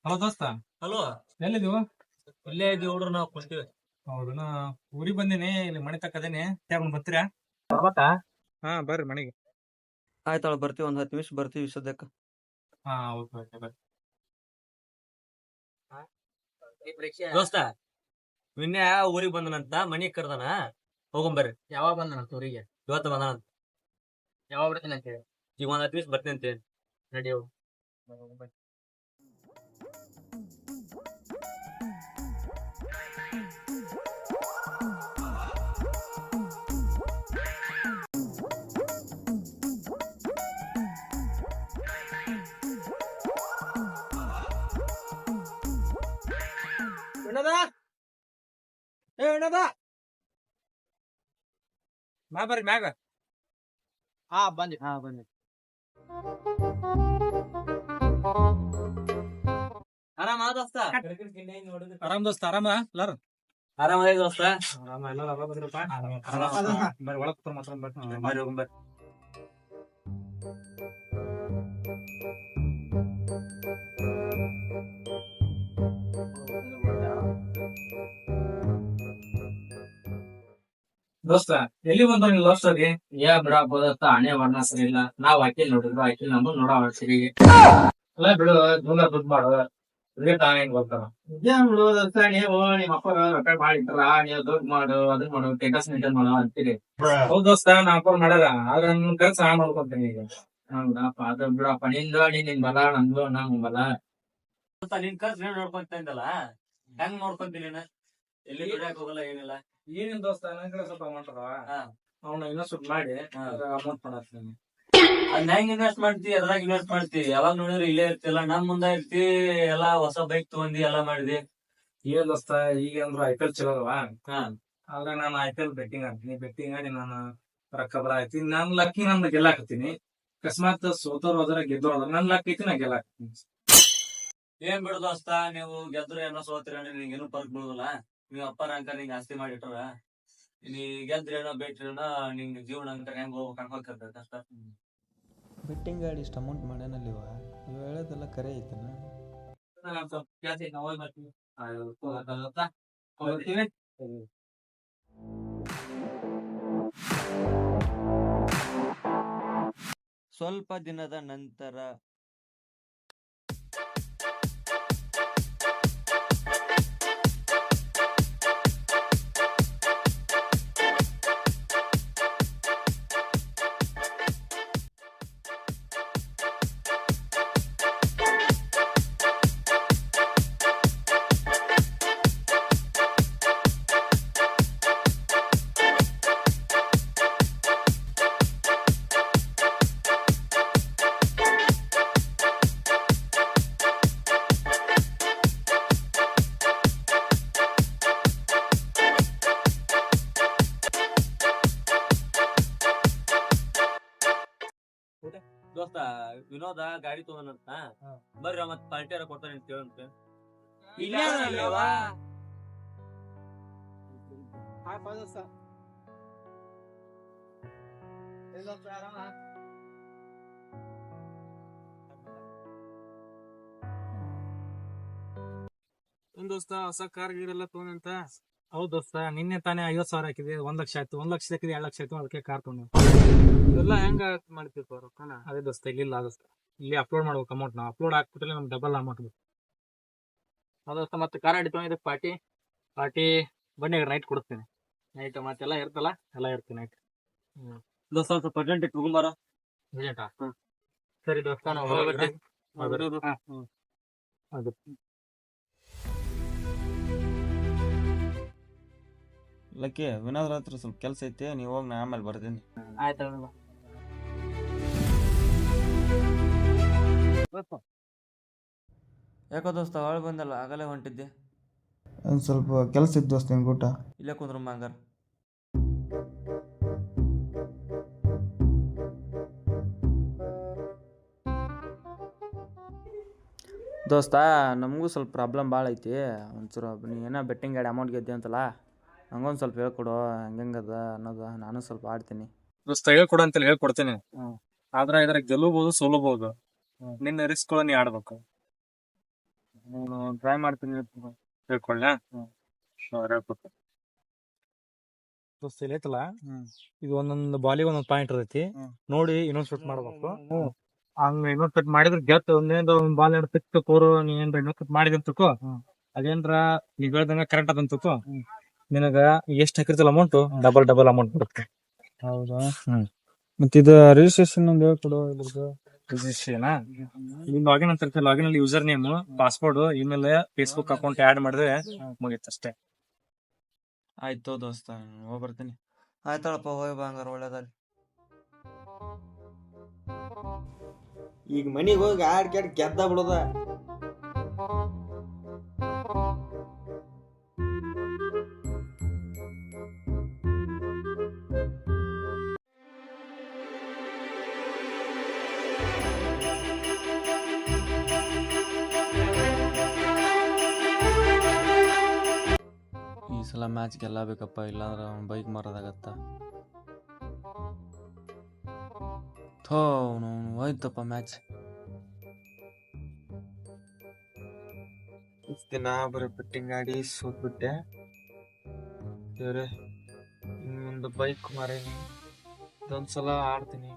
Hello ದೋಸ್ತ. Hello, ಎಲ್ಲಿದೀವ? ಇಲ್ಲೇ ಇದೀವಿ ಹುಡ್ರು, ನಾವು ಕುಂತೀವಿ. ಹೌದನ, ಊರಿಗೆ ಬಂದಿನಿ. ಇಲ್ಲಿ ಮನೆ ತಕ್ಕದೇನಿ. ತಗೊಂಡ್ ಬರ್ತೀರಾ? ಬರ್ಬೇಕಾ? ಹಾ, ಬರ್ರಿ ಮನೆಗೆ. ಆಯ್ತಾಳ, ಬರ್ತೀವಿ. ಒಂದ್ 10 ನಿಮಿಷ ಬರ್ತೀವಿ ಸದ್ಯಕ್ಕ. ಹಾ, ಓಕೆ ಬರ್ರಿ. ದೋಸ್ತ, ವಿನ್ಯ ಊರಿಗೆ ಬಂದನಂತ, ಮನಿಗ್ ಕರ್ದಾನ. ಹೋಗಂಬರ್ರಿ. ಯಾವಾಗ ಬಂದನಂತ ಊರಿಗೆ? ಇವತ್ತು ಬಂದನಂತ. ಯಾವಾಗ ಬರ್ತೀನಿ ಅಂತ ಹೇಳಿ? ಈಗ ಒಂದ್ 10 ನಿಮಿಷ ಬರ್ತೀನಿ ಅಂತ ನಡಿ ಹೋಗು. ಬರ್ರಿ ಮ್ಯಾಗ. ಹಾ ಬಂದಿ. ಆರಾಮ ದೋಸ್ತ? ಆರಾಮ್ ದೋಸ್ತ, ಆರಾಮ ಎಲ್ಲಾರು? ಆರಾಮ ದೋಸ್ತ. ಆರಾಮ, ಎಲ್ಲಾರು ಆರಾಮ ಅದಿರಪ್ಪ? ಬರ್ರಿ ಒಳಗ್ ಕೂತ್ಕೊಂಡ್ ಮಾತಾಡೋಣ ಬರ್ರಿ. ಬರ್ರಿ ಹೋಗಂಬರ್ರಿ. ದೋಸ್ತ, ಎಲ್ಲಿ ಬಂದ ನೀನ್ ಲವ್ ಸ್ಟೋರಿ? ಬಿಡಪ್ಪ ದೋಸ್ತ, ಹಣೆ ವರ್ಣ ಸರಿ ಇಲ್ಲ. ನಾವ್ ಅಕ್ಕಿ ನೋಡಿದ್ರು, ಅಕ್ಕಿ ನಮ್ಮನ್ ನೋಡ ಸರಿ ಅಲ್ಲ ಬಿಡು, ದೂರ ದುಡ್ಡು ಮಾಡು. ಹೆಂಗ್ ಬರ್ತಾರ? ಇದೇನ್ ಬಿಡು ದೋಸ್ತ, ನೀವು ನಿಮ್ಮ ಅಪ್ಪ ರೊಕ್ಕ ಮಾಡಿಟ್ರ, ನೀವು ದುಡ್ಡು ಮಾಡು, ಅದನ್ನ ಮಾಡು, ಸ್ಟೇಟಸ್ ಮೇಂಟೈನ್ ಮಾಡು ಅಂತೀರಿ. ಹೌದ್ ದೋಸ್ತ, ನಾ ಅಪ್ಪ ಮಾಡ್ಯಾರ. ಆದ್ರೆ ನನ್ ಕೆಲ್ಸ ನಾ ಮಾಡ್ಕೊಂತೀನಿ ಈಗ. ಹೌದಪ್ಪ, ಅದು ಬಿಡಪ್ಪ. ನಿನ್ ಬಲ, ನಂದು ನಮ್ ಬಲ. ನಿನ್ ಖರ್ಚು ನೀನ್ ನೋಡ್ಕೊಂತ ಇದ್ದಲ್ಲ, ಹೆಂಗ್ ನೋಡ್ಕೊಂತೀನಿ ನೀನು? ಎಲ್ಲಿ ದುಡಿಯಾಕ ಹೋಗಲ್ಲ, ಏನಿಲ್ಲ. ಏನಿಲ್ಲ ದೋಸ್ತ, ನನ್ ಕಡೆ ಸ್ವಲ್ಪ ಅಮೌಂಟ್ ಅದಾವ. ಅವ್ನ ಇನ್ವೆಸ್ಟ್ ಮಾಡಿ ಅಮೌಂಟ್ ಮಾಡತ್ತೀನಿ. ಅದ್ ಹೆಂಗ್ ಇನ್ವೆಸ್ಟ್ ಮಾಡ್ತಿ? ಅದ್ರಾಗ ಇನ್ವೆಸ್ಟ್ ಮಾಡ್ತಿ? ಯಾವಾಗ ನೋಡಿದ್ರೆ ಇಲ್ಲೇ ಇರ್ತಿಲ್ಲ, ನಮ್ ಮುಂದ ಇರ್ತಿ. ಎಲ್ಲಾ ಹೊಸ ಬೈಕ್ ತಗೊಂಡಿ, ಎಲ್ಲಾ ಮಾಡಿದಿ. ಏನ್ ದೋಸ್ತ, ಈಗ ಅಂದ್ರು IPL ಚಲೋ ಅಲ್ವಾ? ಹಾ, ಆದ್ರೆ ನಾನು IPL ಬೆಟ್ಟಿಂಗ್ ಆಡ್ತೀನಿ. ಬೆಟ್ಟಿಂಗ್ ಆಡಿ ನಾನು ರೊಕ್ಕ ಬರ ಆಯ್ತೀನಿ. ನನ್ ಲಕ್ಕಿ ನಾನು ಗೆಲ್ಲಾಕತ್ತೀನಿ. ಅಕಸ್ಮಾತ್ ಸೋತೋರ್ ಹೋದ್ರ ಗೆದ್ದೋರ್ ಹೋದ್ರ ನನ್ ಲಕ್ ಐತಿ, ನಾ ಗೆಲ್ಲಾಕತ್ತೀನಿ. ಏನ್ ಬಿಡು ದೋಸ್ತ, ನೀವು ಗೆದ್ರು ಏನೋ ಸೋತ್ರಿ ನಿಂಗೆ ಏನು ಪರ್ಕ್ ಬೀಳುದಿಲ್ಲ. ನೀವ್ ಅಪ್ಪರ ಅಂಕ ನಿಂಗೆ ಆಸ್ತಿ ಮಾಡಿಟ್ರ, ನೀ ಗೆದ್ರೇನೋ ಬೇಟ್ರೇನೋ ನಿಂಗ್ ಜೀವನ ಅಂತ ಹೆಂಗ್ ಹೋಗ್ಬೇಕಂತ ಅಷ್ಟ. ಬೆಟ್ಟಿಂಗ್ ಆಡಿ ಇಷ್ಟು ಅಮೌಂಟ್ ಮಾಡ್ಯಾನಲ್ಲಿವ, ಇವ ಹೇಳೋದೆಲ್ಲ ಕರೆ ಐತನ? ಸ್ವಲ್ಪ ದಿನದ ನಂತರ ದೋಸ್ತ, ವಿನೋದ ಗಾಡಿ ತಗೊಂಡಂತ, ಬರ್ರಿ ಮತ್ ಪಾರ್ಟಿ ಯಾರ ಕೊಡ್ತಾನೆ ಅಂತ ಹೇಳಂತೆ. ಒಂದ್ ದೋಸ್ತ, ಹೊಸ ಕಾರ್ ಗೀರೆಲ್ಲ ತಗೊಂಡಂತ. ಹೌದ್ ದೋಸ್ತ, ನಿನ್ನೆ ತಾನೇ 50,000 ಹಾಕಿದೆ. 1 ಲಕ್ಷ ಆಯ್ತು. 1 ಲಕ್ಷ ಹಾಕಿದೆ, 2 ಲಕ್ಷ ಆಯ್ತು. ಅದಕ್ಕೆ ಕಾರ್ ತಗೊಂಡು ಎಲ್ಲ ಹೆಂಗ ಮಾಡ್ತೀವಿ ರೊಕ್ಕನ? ಅದೇ ದೋಸ್ತ, ಇಲ್ಲಿಲ್ಲ ದೋಸ್ತ. ಇಲ್ಲಿ ಅಪ್ಲೋಡ್ ಮಾಡ್ಬೇಕು ಅಮೌಂಟ್. ನಾವು ಅಪ್ಲೋಡ್ ಹಾಕ್ಬಿಟ್ರೆ ನಮ್ಗೆ ಡಬಲ್ ಅಮೌಂಟ್ ಬೇಕು. ದೋಸ್ತ, ಮತ್ತೆ ಕಾರ್ ಅಡಿತ ಇದಕ್ಕೆ ಪಾರ್ಟಿ ಬನ್ನಿ, ನೈಟ್ ಕೊಡ್ತೀನಿ. ನೈಟ್ ಮತ್ತೆಲ್ಲ ಇರ್ತಲ್ಲ, ಎಲ್ಲ ಇರ್ತೀನಿ ನೈಟ್. ದೋಸ್ತ, ಸ್ವಲ್ಪ ಅರ್ಜೆಂಟ್ ತಗೊಂಬಾರ. ಸರಿ ದೋಸ್ತ, ನಾವು ಅದು ಲಕ್ಕಿ, ವಿನೋದ್ರ ಹತ್ರ ಸ್ವಲ್ಪ ಕೆಲಸ ಐತಿ, ನೀವು ಹೋಗಿ, ನಾ ಆಮೇಲೆ ಬರ್ತೀನಿ. ಆಯ್ತು. ಯಾಕೋ ದೋಸ್ತ, ಹೊಳ್ ಬಂದಲ್ಲ, ಆಗಲೇ ಹೊಂಟಿದ್ದೆ. ಒಂದು ಸ್ವಲ್ಪ ಕೆಲಸ ಇತ್ತು ದೋಸ್ತ, ನಿಮ್ಗೆ ಊಟ ಇಲ್ಲೇ ಕುಂದ್ರಮ್ಮ ಹಂಗಾರ. ದೋಸ್ತ, ನಮಗೂ ಸ್ವಲ್ಪ ಪ್ರಾಬ್ಲಮ್ ಭಾಳ ಐತಿ. ಒಂಚೂರು ನೀ ಏನೋ ಬೆಟ್ಟಿಂಗ್ ಗಾಡಿ ಅಮೌಂಟ್ ಗೆದ್ದೆ ಅಂತಲ್ಲ, ಹಂಗೊಂದು ಸ್ವಲ್ಪ ಹೇಳ್ಕೊಡು, ಹೆಂಗದ ಅನ್ನೋದು. ನಾನು ಸ್ವಲ್ಪ ಆಡ್ತೀನಿ. ದೋಸ್ತ, ಹೇಳ್ಕೊಡು ಅಂತೇಳಿ ಹೇಳ್ಕೊಡ್ತೇನೆ. ಆದ್ರೆ ಇದ್ರಾಗ ಗೆಲ್ಲಬಹುದು, ಸೋಲಬಹುದು. ನಿನ್ನ ರಿಸ್ಕ್ ನೀ ಆಡ್ಬೇಕು. ಟ್ರೈ ಮಾಡ್ತೀನಿ ಹೇಳ್ಕೊಳ್ಳ ದೋಸ್ತ ಇಲ್ಲಿ ಐತಲ್ಲ ಇದು ಒಂದೊಂದು ಬಾಲಿಗೆ ಒಂದೊಂದು ಪಾಯಿಂಟ್ ಇರ್ತೈತಿ ನೋಡಿ ಇನ್ನೊಂದ್ ಶೂಟ್ ಮಾಡ್ಬೇಕು ಹಂಗ ಇನ್ನೊಂದ್ ಶೂಟ್ ಮಾಡಿದ್ರೆ ಗೆತ್ ಒಂದೇನ್ರ ಒಂದ್ ಬಾಲ್ ಪಿಕ್ ಕೋರು ನೀ ಏನ್ರ ಇನ್ನೊಂದ್ ಶೂಟ್ ಮಾಡಿದ ತಿಳ್ಕೊ ಅದೇನ್ರ ನೀವ್ ಹೇಳ್ದಂಗ ಕರೆಕ್ಟ್ ಅದಂತ ತಿಳ್ಕೊ ನಿನಗ ಎಷ್ಟ್ ಹಾಕಿರ್ತಲ್ಲ ಅಮೌಂಟ್ ಡಬಲ್ ಅಮೌಂಟ್ ಬರುತ್ತೆ. ಹೌದಾ ಮತ್ತೆ ಇದು ರಿಜಿಸ್ಟ್ರೇಷನ್ ಒಂದು ಹೇಳ್ಕೊಡು ಇದ್ರದ್ದು. ರಿಜಿಸ್ಟ್ರೇಷನ್ ನಿಮ್ ಲಾಗಿನ್ ಅಂತ ಇರ್ತದೆ. ಲಾಗಿನ್ ಅಲ್ಲಿ user name, password, email, Facebook account add ಮಾಡಿದ್ರೆ ಮುಗೀತು ಅಷ್ಟೇ. ಆಯ್ತು ದೋಸ್ತ ಹೋಗಿ ಬರ್ತೀನಿ. ಆಯ್ತಾಳಪ್ಪ ಹೋಗಿ ಬಾ ಹಂಗಾರ ಒಳ್ಳೇದಲ್ಲಿ. ಈಗ ಮನಿಗೆ ಹೋಗಿ ಆಡ್ ಕೆಡ್ ಗೆದ್ದ ಬಿಡೋದ. ಈ ಸಲ ಮ್ಯಾಚ್ ಗೆಲ್ಲಬೇಕಪ್ಪ, ಇಲ್ಲಾಂದ್ರೆ ಅವ್ನು ಬೈಕ್ ಮಾರೋದಾಗತ್ತ. ಥೋ ಹೋಯ್ತಪ್ಪ ಮ್ಯಾಚ್. ಇಷ್ಟು ದಿನ ಬರೀ ಬೆಟ್ಟಿಂಗ್ ಆಡಿ ಸೋತ್ಬಿಟ್ಟೆ. ದೇವ್ರೆ ಇನ್ನೊಂದು ಬೈಕ್ ಮಾರೇನಿ, ಇದೊಂದ್ಸಲ ಆಡ್ತೀನಿ.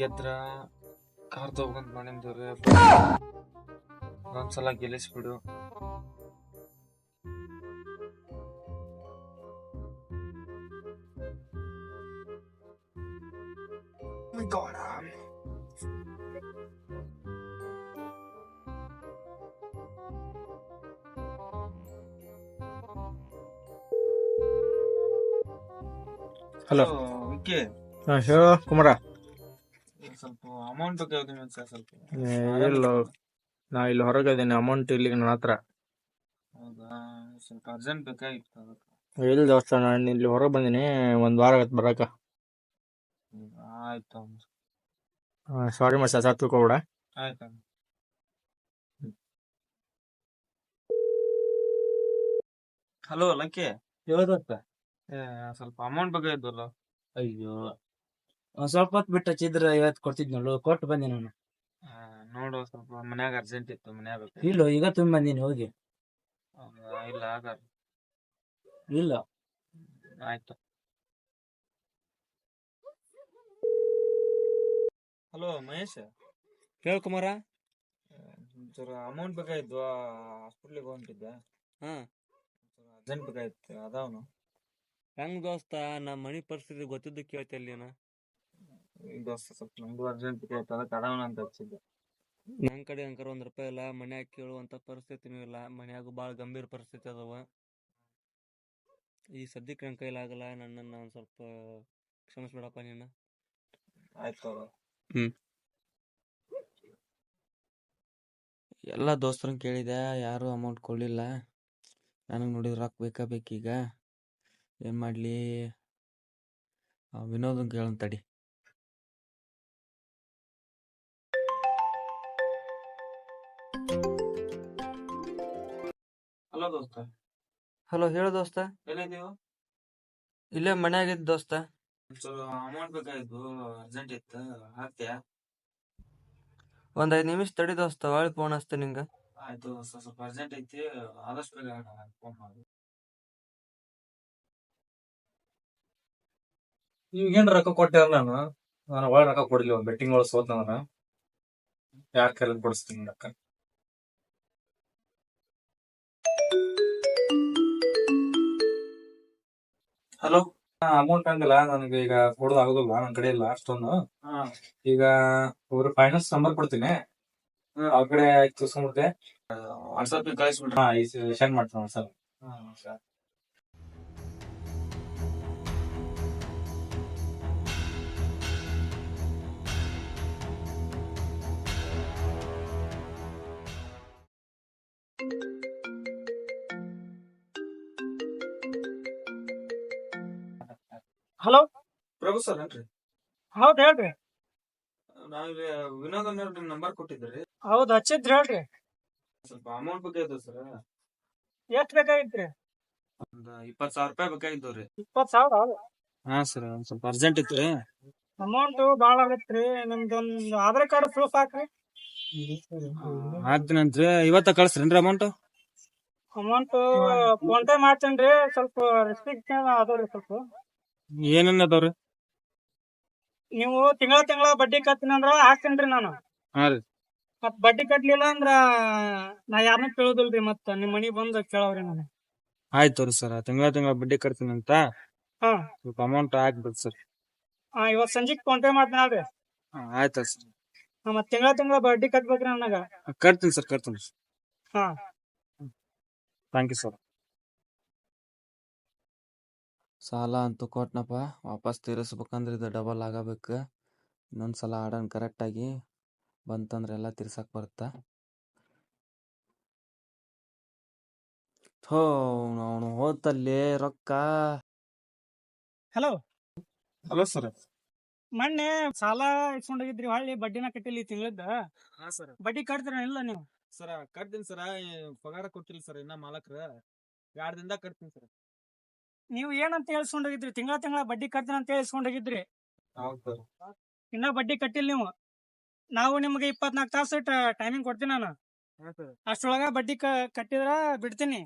ಗೆದ್ರ ಕಾರ್ ತಗೊಂಡ್ ಮಾಡೇನ್ ದೇವ್ರೆ, ಇದೊಂದ್ಸಲ ಗೆಲ್ಲಿಸ್ಬಿಡು. My God. ಹಲೋ ವಿಕ್ಕಿ, ಹೇಳು ಕುಮಾರ. ಸ್ವಲ್ಪ ಅಮೌಂಟ್ ಬೇಕಾಗುತ್ತೆ ಸರ್. ಸ್ವಲ್ಪ ಇಲ್ಲ ನಾ ಇಲ್ಲಿ ಹೊರಗೆ ಇದ್ದೀನಿ, ಅಮೌಂಟ್ ಇಲ್ಲಿ ನನ್ನ ಹತ್ರ. ಹೌದಾ, ಸ್ವಲ್ಪ ಅರ್ಜೆಂಟ್ ಬೇಕಾಗಿತ್ತು ಅದಕ್ಕೆ. ಎಲ್ಲಿ ದೋಸ್ತ, ನಾನು ಇಲ್ಲಿ ಹೊರಗೆ ಬಂದೀನಿ, ಒಂದ್ ವಾರ ಆಗತ್ತೆ ಬರಾಕ. ಆಯ್ತು ಸಾರಿ ಮತ್ತೆ ಸರ್ ತಿಳ್ಕೊಬೇಡ. ಆಯ್ತು. ಹಲೋ ಲಕ್ಕಿ, ಹೇಳ್ದತ್ತ. ಸ್ವಲ್ಪ ಅಮೌಂಟ್ ಬೇಕಾಗಿದ್ದಲ್ಲ. ಅಯ್ಯೋ ಒಂದ್ ಸ್ವಲ್ಪ ಹೊತ್ತು ಬಿಟ್ಟು ಹಚ್ಚಿದ್ರೆ ಇವತ್ತು ಕೊಡ್ತಿದ್ನಲ್ಲ, ಕೊಟ್ಟು ಬಂದೆ ನಾನು. ನೋಡು, ಸ್ವಲ್ಪ ಮನ್ಯಾಗ ಅರ್ಜೆಂಟ್ ಇತ್ತು, ಮನ್ಯಾಗ ಬೇಕು. ಇಲ್ಲ ಈಗ ತುಂಬ ಬಂದೀನಿ ಹೋಗಿ. ಇಲ್ಲ ಆಗ ಇಲ್ಲ ಆಯ್ತು. ಹಲೋ ಮಹೇಶ್, ಹೇಳು ಕುಮಾರ. ಒಂಚೂರು ಅಮೌಂಟ್ ಬೇಕಾಗಿದ್ವು, ಹಾಸ್ಪಿಟ್ಲಿಗೆ ಹೊಂಟಿದ್ದೆ. ಅರ್ಜೆಂಟ್ ಬೇಕಾಗಿತ್ತು, ಅದಾವನು. ಹೆಂಗ್ ದೋಸ್ತ, ನಮ್ಮ ಮನಿ ಪರಿಸ್ಥಿತಿ ಗೊತ್ತಿದ್ದು ಕೇಳ್ತಿಲ್ಲ ನೀನು. ಈಗ ದೋಸ್ತ ಸ್ವಲ್ಪ ನಮಗೂ ಅರ್ಜೆಂಟ್ ಬೇಕಾಗಿತ್ತು, ಅದಕ್ಕೆ ಅದಾವನ ಅಂತ ಹಚ್ಚಿದ್ದೆ. ನನ್ನ ಕಡೆ ಅಂಕರ್ ₹1 ಇಲ್ಲ, ಮನ್ಯಾಗ ಕೇಳುವಂತ ಪರಿಸ್ಥಿತಿನೂ ಇಲ್ಲ. ಮನ್ಯಾಗ ಭಾಳ ಗಂಭೀರ ಪರಿಸ್ಥಿತಿ ಅದಾವ. ಈ ಸದ್ಯಕ್ಕೆ ನನ್ನ ಕೈಲಾಗಲ್ಲ, ನನ್ನನ್ನು ಒಂದು ಸ್ವಲ್ಪ ಕ್ಷಮಿಸ್ಬಿಡಪ್ಪ ನೀನು. ಆಯ್ತು. ಎಲ್ಲ ದೋಸ್ತರನ್ನ ಕೇಳಿದೆ, ಯಾರೂ ಅಮೌಂಟ್ ಕೊಡಲಿಲ್ಲ. ನನಗೆ ನೋಡಿದ್ರೆ ರೊಕ್ಕ ಬೇಕೀಗ. ಏನು ಮಾಡಲಿ? ವಿನೋದನ್ ಕೇಳೋಣ ತಡಿ. ಹಲೋ ದೋಸ್ತ. ಹಲೋ, ಹೇಳು ದೋಸ್ತ. ಎಲ್ಲಿದ್ದೀವ? ಇಲ್ಲೇ ಮನ್ಯಾಗಿದ್ದ ದೋಸ್ತ. ಒಂಚೂರು ಅಮೌಂಟ್ ಬೇಕಾಗಿದ್ದು, ಅರ್ಜೆಂಟ್ ಇತ್ತು, ಹಾಕ್ತೀಯಾ? ಒಂದು 5 ನಿಮಿಷ ತಡಿ ದೋಸ್ತ, ಒಳ್ಳೆ ಫೋನ್ ಹಚ್ತೆ ನಿಂಗೆ. ಆಯ್ತು, ಸ್ವಲ್ಪ ಅರ್ಜೆಂಟ್ ಐತಿ, ಆದಷ್ಟು ಬೇಗ ಫೋನ್ ಮಾಡಿ. ಈಗೇನ್ ರೊಕ್ಕ ಕೊಟ್ಟಿರ? ನಾನು ಒಳ್ಳೆ ರೊಕ್ಕ ಕೊಡ್ಲಿಲ್ಲ, ಬೆಟ್ಟಿಂಗ್ ಒಳಗೆ ಸೋತ್ ನಾನು. ಯಾರ ಕೈಲಿ ಕೊಡಿಸ್ತೀನಿ ರೊಕ್ಕ? ಹಲೋ, ಅಮೌಂಟ್ ಹಂಗಲ್ಲ, ನನಗೆ ಈಗ ಕೊಡೋದು ಆಗೋದಿಲ್ಲ, ನನ್ನ ಕಡೆ ಇಲ್ಲ ಅಷ್ಟೊಂದು. ಈಗ ಅವ್ರ ಫೈನಾನ್ಸ್ ನಂಬರ್ ಕೊಡ್ತೀನಿ, ಆ ಕಡೆ ತೋರ್ಸ್ಕೊಂಡ್ಬಿಡ್ತೆ. ವಾಟ್ಸಪ್ ಕಳಿಸ್ಬಿಡ್ರಿ. ಸೆಂಡ್ ಮಾಡ್ತೀನಿ ಸರ್. ಹಲೋ, ಪ್ರಭು ಸರ್ ಏನ್ರಿ? ಹೌದ್ ಹೇಳ್ರಿ. ನಾವಿಲ್ಲಿ ವಿನೋದ್ ಅನ್ನೋರ್ದು ನಂಬರ್ ಕೊಟ್ಟಿದ್ರಿ. ಹೌದ್ ಹಚ್ಚಿದ್ರಿ, ಹೇಳ್ರಿ. ಸ್ವಲ್ಪ ಅಮೌಂಟ್ ಬೇಕಾಗಿತ್ತು ಸರ್. ಎಷ್ಟ್ ಬೇಕಾಗಿತ್ರಿ? ಒಂದು 20,000 ರೂಪಾಯಿ ಬೇಕಾಗಿದ್ದವ್ರಿ. 20,000? ಹಾ ಸರ್, ಒಂದ್ ಸ್ವಲ್ಪ ಅರ್ಜೆಂಟ್ ಇತ್ತು. ಅಮೌಂಟ್ ಬಾಳ ಆಗತ್ರಿ. ನಿಮ್ದೊಂದು ಆಧಾರ್ ಕಾರ್ಡ್ ಪ್ರೂಫ್ ಹಾಕ್ರಿ. ಆಗ್ತೀನಂತ್ರಿ ಇವತ್ತ ಕಳ್ಸ್ರೇನ್ರಿ ಅಮೌಂಟ್? ಅಮೌಂಟ್ ಫೋನ್ ಪೇ ಮಾಡ್ತೇನ್ರಿ, ಸ್ವಲ್ಪ ರೆಸ್ಟ್ರಿಕ್ಷನ್ ಅದಾವ್ರಿ ಸ್ವಲ್ಪ. ಏನೇನ್ ಅದಾವ್ರಿ? ನೀವು ತಿಂಗಳ ಬಡ್ಡಿ ಕಟ್ತೀನಂದ್ರ ಹಾಕ್ತೇನ್ರಿ ನಾನು. ಹಾ ರೀ. ಮತ್ ಬಡ್ಡಿ ಕಟ್ಲಿಲ್ಲ ಅಂದ್ರ ನಾ ಯಾರನ್ನ ಕೇಳೋದಿಲ್ರಿ, ಮತ್ತ ನಿಮ್ ಮನಿಗ್ ಬಂದ್ ಕೇಳವ್ರಿ ನಾನು. ಆಯ್ತು ರೀ ಸರ್, ತಿಂಗಳ ಬಡ್ಡಿ ಕಟ್ತೀನಂತ ಹಾ ಸ್ವಲ್ಪ ಅಮೌಂಟ್ ಹಾಕ್ಬೇಕು ಸರ್. ಇವತ್ ಸಂಜಿಗ್ ಫೋನ್ ಪೇ ಮಾಡ್ತೇನಲ್ರಿ. ಆಯ್ತು ಸರ್, ಮತ್ ತಿಂಗಳ ಬಡ್ಡಿ ಕಟ್ಬೇಕ್ರಿ ನನಗ. ಕಟ್ತೀನಿ ಸರ್, ಕಟ್ತೀನಿ. ಹಾ ಥ್ಯಾಂಕ್ ಯು ಸರ್. ಸಾಲ ಅಂತೂ ಕೊಟ್ನಪ್ಪ, ವಾಪಸ್ ತೀರಿಸ್ಬೇಕಂದ್ರೆ ಇದು ಡಬಲ್ ಆಗಬೇಕು. ಇನ್ನೊಂದ್ಸಲ ಆಡೋಣ ಕರೆಕ್ಟಾಗಿ, ಬಂತಂದ್ರೆ ಎಲ್ಲ ತೀರ್ಸಕ್ ಬರುತ್ತಾ. ಥೋ ಅವನು ಹೋತಲ್ಲಿ ರೊಕ್ಕ. Hello, hello sir. ಮೊನ್ನೆ ಸಾಲ ಇಸ್ಕೊಂಡೋಗಿದ್ರಿ, ಹೊಳ್ಳಿ ಬಡ್ಡಿನ ಕಟ್ಟಿಲ್ಲ ಈ ತಿಂಗಳದ. ಹಾ ಸರ್. ಬಡ್ಡಿ ಕಟ್ತೀರ ಇಲ್ಲ ನೀವು? ಸರ ಕಟ್ತೀನಿ ಸರ, ಪಗಾರ ಕೊಟ್ಟಿಲ್ಲ ಸರ್ ಇನ್ನ ಮಾಲಕ್ರ. 2 ದಿನದಾಗ ಕಟ್ತೀನಿ ಸರ್. ನೀವು ಏನಂತ ಹೇಳ್ಸ್ಕೊಂಡೋಗಿದ್ರಿ? ತಿಂಗಳ ಬಡ್ಡಿ ಕಟ್ತೀನಿ ಅಂತ ಹೇಳ್ಸ್ಕೊಂಡೋಗಿದ್ರಿ. ಹೌದು ಇನ್ನ ಬಡ್ಡಿ ಕಟ್ಟಿಲ್ಲ ನೀವು. ನಾವು ನಿಮ್ಗೆ 24 ತಾಸು ಟೈಮಿಂಗ್ ಕೊಡ್ತೀನಿ ನಾನು. ಸರ್. ಅಷ್ಟ್ರೊಳಗ ಬಡ್ಡಿ ಕಟ್ಟಿದ್ರ ಬಿಡ್ತೀನಿ.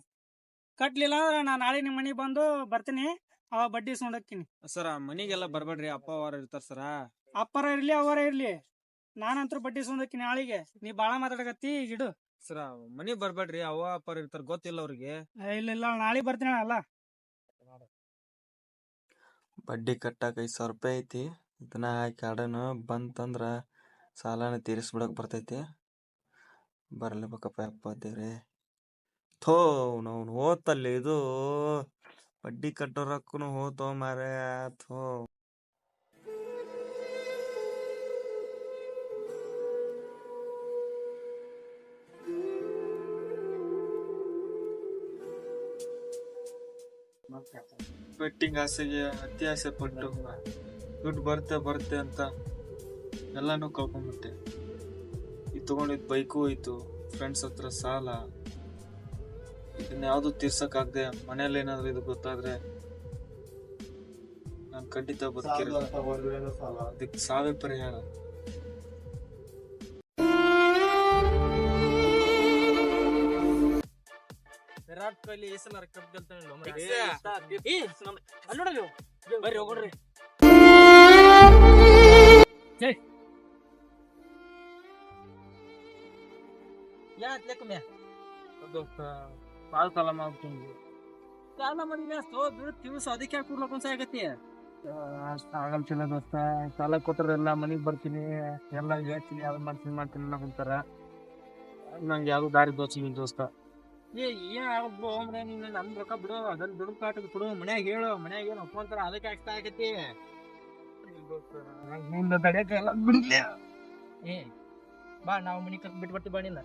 ಕಟ್ಲಿಲ್ಲ ಅಂದ್ರೆ ನಾ ನಾಳೆ ನಿಮ್ ಮನಿಗ್ ಬಂದು ಬರ್ತೀನಿ, ಅವ ಬಡ್ಡಿ ಇಸ್ಕೊಂಡೋಗ್ತೀನಿ. ಸರ ಮನಿಗೆಲ್ಲ ಬರ್ಬೇಡ್ರಿ, ಅಪ್ಪ ಅವ್ರ ಇರ್ತಾರ ಸರ. ಅಪ್ಪರ ಇರ್ಲಿ ಅವರ ಇರ್ಲಿ, ನಾನಂತೂ ಬಡ್ಡಿ ಇಸ್ಕೊಂಡೋಗ್ತೀನಿ ನಾಳೆಗೆ. ನೀ ಬಾಳ ಮಾತಾಡಕತ್ತಿ, ಇಡು. ಸರ ಮನಿಗ್ ಬರ್ಬೇಡ್ರಿ, ಅವ್ವ ಅಪ್ಪ ಇರ್ತಾರ, ಗೊತ್ತಿಲ್ಲ ಅವ್ರಿಗೆ. ಇಲ್ಲ ನಾಳೆ ಬರ್ತೀನಿ ಅಲ್ಲ. ಬಡ್ಡಿ ಕಟ್ಟಾಕ 5,000 ರೂಪಾಯಿ ಐತಿ. ಇದನ್ನ ಹಾಕಿ ಆಡೋಣ, ಬಂತಂದ್ರ ಸಾಲನ ತೀರಿಸ್ಬಿಡಕ್ ಬರ್ತೈತಿ. ಬರ್ಲೇಬೇಕಪ್ಪ ಅಪ್ಪ ದೇವ್ರೆ. ಥೋ ಅವ್ನು ಹೋತಲ್ಲಿ ಇದು ಬಡ್ಡಿ ಕಟ್ಟೋ ರೊಕ್ಕನು ಹೋತೋ ಮಾರೇ. ಥೋ. ಬೆಟ್ಟಿಂಗ್ ಆಸೆಗೆ ಅತಿ ಆಸೆ ಪಟ್ಟು ದುಡ್ಡು ಬರುತ್ತೆ ಅಂತ ಎಲ್ಲಾನು ಕಳ್ಕೊಂಡ್ಬಿಟ್ಟೆ. ಈ ತಗೊಂಡಿದ್ ಬೈಕು ಹೋಯ್ತು, ಫ್ರೆಂಡ್ಸ್ ಹತ್ರ ಸಾಲ. ಇದನ್ನ ಯಾವ್ದು ತೀರ್ಸಕ್ಕಾಗದೆ ಮನೇಲಿ ಏನಾದ್ರು ಇದು ಗೊತ್ತಾದ್ರೆ ನಾನ್ ಖಂಡಿತ ಬದುಕಿರಲ್ಲ. ಅದಕ್ಕೆ ಸಾವೇ ಪರಿಹಾರ. ವಿರಾಟ್ ಕೊಹ್ಲಿ ಈ ಸಲ ಕಪ್ ಗೆಲ್ತಾನೆ. ಬರ್ರಿ ಹೋಗ್ರಿ. ಬಾಳ ಸಾಲ ಮಾಡ್ತೀನಿ. ಸಾಲ ಮಾಡಿಲ್ಲ, ತಿಳ್ಸ ಅದಕ್ಕೆ ಕೂಡ್ಲಕ್ಕೊಂದ್ಸ ಆಗತ್ತಿ. ಆಗಲ್ತಿಲ್ಲ ದೋಸ್ತ, ಸಾಲ ಕೊಟ್ರೆ ಎಲ್ಲ ಮನಿಗ್ ಬರ್ತೀನಿ, ಎಲ್ಲ ಹೇಳ್ತೀನಿ, ಯಾವ್ದು ಮಾಡ್ತೀನಿ ಅನ್ನೋ ಕುಂತಾರ. ನಂಗೆ ಯಾವ್ದು ದಾರಿ ದೋಚಿಲ್ಲ ದೋಸ್ತ. ಏನ್ ಆಗ್ಬೋಮ್ರೆ ನೀನ್ ನನ್ ರೊಕ್ಕ ಬಿಡು, ಅದನ್ನ ದುಡ್ಡು ಕಾಟಕ್ ಬಿಡು. ಮನ್ಯಾಗ ಹೇಳು, ಮನ್ಯಾಗ ಏನು ಒಪ್ಕೊಂತಾರ, ಅದಕ್ಕೆ ಆಗ್ತಾ ಆಗತ್ತಿ. ನಿಂದ ತಡೆಯಕ್ಕೆ ಎಲ್ಲ ಬಿಡ್ಲಿ. ಬಾ, ನಾವು ಮನಿ ಬಿಟ್ಟು ಬರ್ತೀವಿ ಬಾ. ನಿನ್ನ